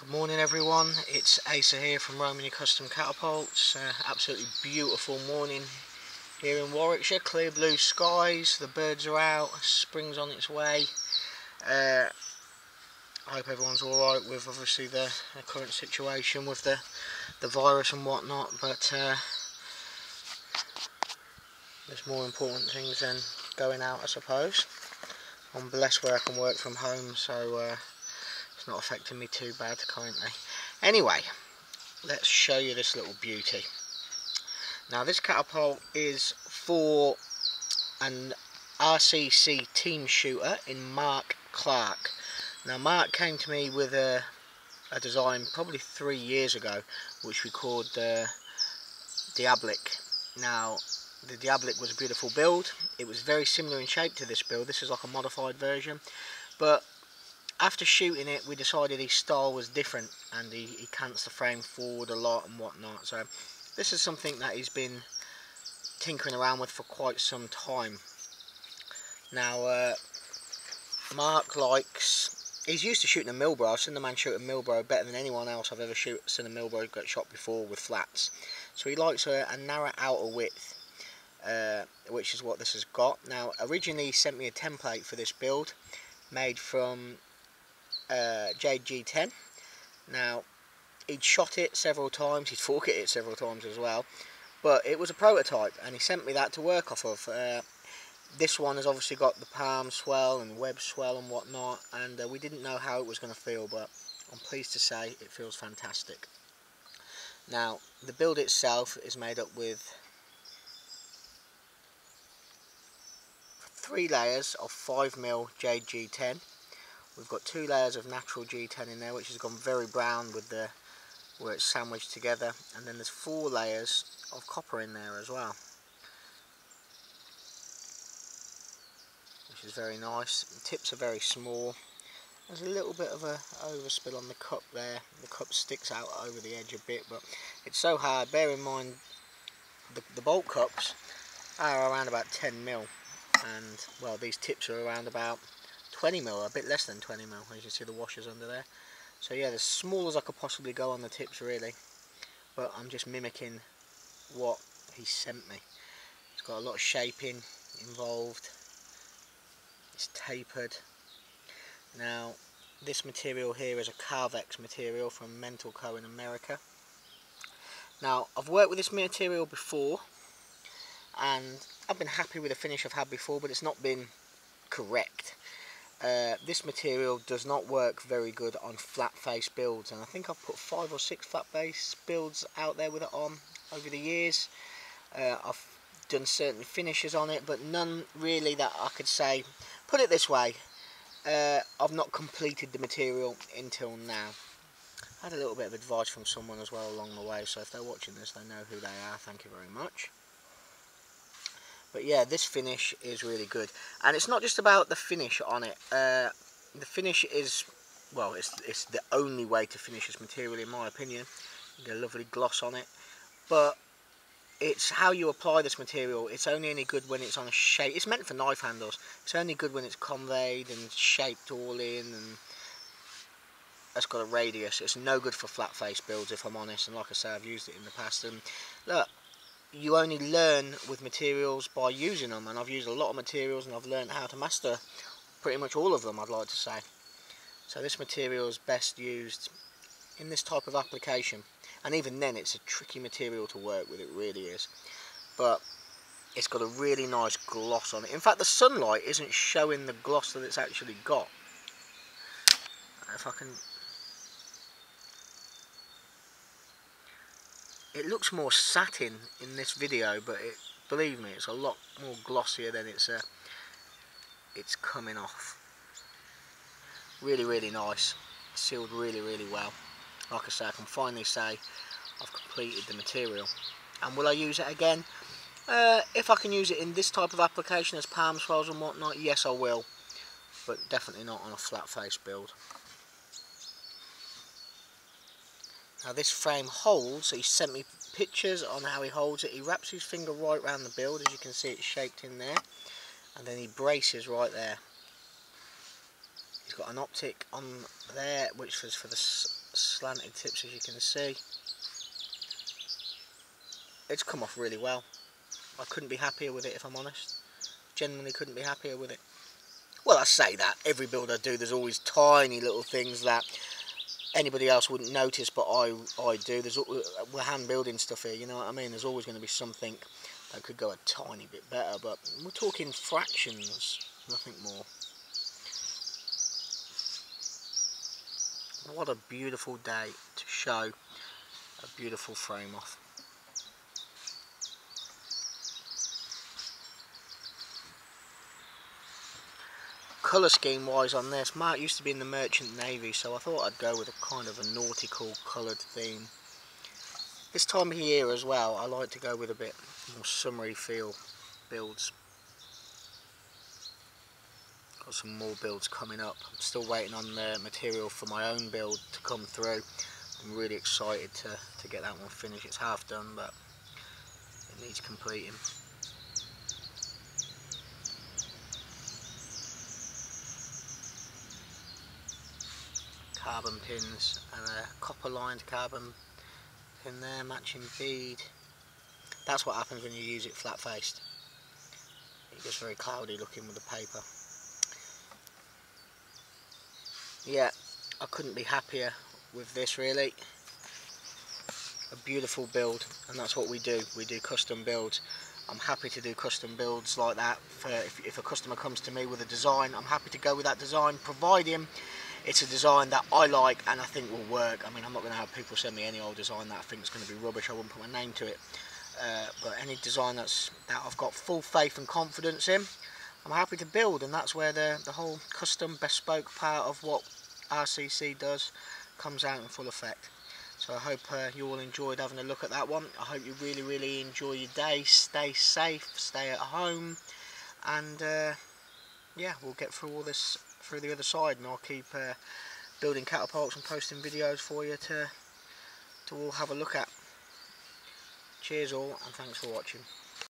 Good morning everyone, it's Asa here from Romany Custom Catapults. Absolutely beautiful morning here in Warwickshire, clear blue skies, the birds are out, spring's on its way. I hope everyone's alright with obviously the current situation with the virus and whatnot, but there's more important things than going out, I suppose. I'm blessed where I can work from home, so it's not affecting me too bad currently. Anyway, let's show you this little beauty. Now this catapult is for an RCC team shooter in Mark Clark. Now Mark came to me with a design probably 3 years ago, which we called the Diabolic. Now the Diabolic was a beautiful build. It was very similar in shape to this build. This is like a modified version, but after shooting it we decided his style was different and he cants the frame forward a lot and whatnot. So this is something that he's been tinkering around with for quite some time. Now Mark he's used to shooting a Milbro. I've seen the man shoot a Milbro better than anyone else I've ever seen a Milbro get shot before with flats. So he likes a narrow outer width, which is what this has got. Now originally he sent me a template for this build made from JG10. Now he'd shot it several times, he'd forked it several times as well, but it was a prototype and he sent me that to work off of. This one has obviously got the palm swell and web swell and whatnot, and we didn't know how it was going to feel, but I'm pleased to say it feels fantastic. Now the build itself is made up with 3 layers of 5mm JG10. We've got 2 layers of natural G10 in there, which has gone very brown with where it's sandwiched together, and then there's 4 layers of copper in there as well, which is very nice. The tips are very small. There's a little bit of a overspill on the cup there. The cup sticks out over the edge a bit, but it's so hard. Bear in mind the bolt cups are around about 10mm, and well, these tips are around about 20mm, a bit less than 20mm, as you can see the washers under there. So yeah, as small as I could possibly go on the tips really, but I'm just mimicking what he sent me. It's got a lot of shaping involved, it's tapered. Now this material here is a Carvex material from Mental Co in America. Now I've worked with this material before and I've been happy with the finish I've had before, but it's not been correct. This material does not work very good on flat face builds, and I think I've put 5 or 6 flat face builds out there with it on over the years. I've done certain finishes on it, but none really that I could say, put it this way, I've not completed the material until now. I had a little bit of advice from someone as well along the way, so if they're watching this they know who they are, thank you very much. But yeah, this finish is really good, and it's not just about the finish on it. The finish is, well, it's the only way to finish this material in my opinion. You get a lovely gloss on it, but it's how you apply this material. It's only any good when it's on a shape. It's meant for knife handles. It's only good when it's conveyed and shaped all in, and that's got a radius. It's no good for flat face builds, if I'm honest, and like I say, I've used it in the past, and look, you only learn with materials by using them, and I've used a lot of materials and I've learned how to master pretty much all of them, I'd like to say. So this material is best used in this type of application, and even then it's a tricky material to work with, it really is, but it's got a really nice gloss on it. In fact, the sunlight isn't showing the gloss that it's actually got. If I can, it looks more satin in this video, but believe me, it's a lot more glossier than it's coming off. Really, really nice. Sealed really, really well. Like I say, I can finally say I've completed the material. And will I use it again? If I can use it in this type of application as palm swells and whatnot, yes I will. But definitely not on a flat face build. Now this frame holds, so he sent me pictures on how he holds it. He wraps his finger right around the build, as you can see it's shaped in there, and then he braces right there. He's got an optic on there which was for the slanted tips, as you can see. It's come off really well. I couldn't be happier with it, if I'm honest. Genuinely couldn't be happier with it. Well, I say that, every build I do, there's always tiny little things that anybody else wouldn't notice, but I do. We're hand building stuff here, you know what I mean? There's always going to be something that could go a tiny bit better, but we're talking fractions, nothing more. What a beautiful day to show a beautiful frame off. Colour scheme wise on this, Mark used to be in the Merchant Navy, so I thought I'd go with a kind of a nautical coloured theme. This time of year as well, I like to go with a bit more summery feel builds. Got some more builds coming up. I'm still waiting on the material for my own build to come through. I'm really excited to get that one finished. It's half done, but it needs completing. Carbon pins and a copper lined carbon pin there, matching bead. That's what happens when you use it flat faced. It gets very cloudy looking with the paper. Yeah, I couldn't be happier with this really. A beautiful build, and that's what we do. We do custom builds. I'm happy to do custom builds like that. If a customer comes to me with a design, I'm happy to go with that design, providing it's a design that I like and I think will work. I mean, I'm not going to have people send me any old design that I think is going to be rubbish. I wouldn't put my name to it. But any design that I've got full faith and confidence in, I'm happy to build, and that's where the whole custom bespoke part of what RCC does comes out in full effect. So I hope you all enjoyed having a look at that one. I hope you really enjoy your day. Stay safe, stay at home, and yeah, we'll get through all this through the other side, and I'll keep building catapults and posting videos for you to all have a look at. Cheers all, and thanks for watching.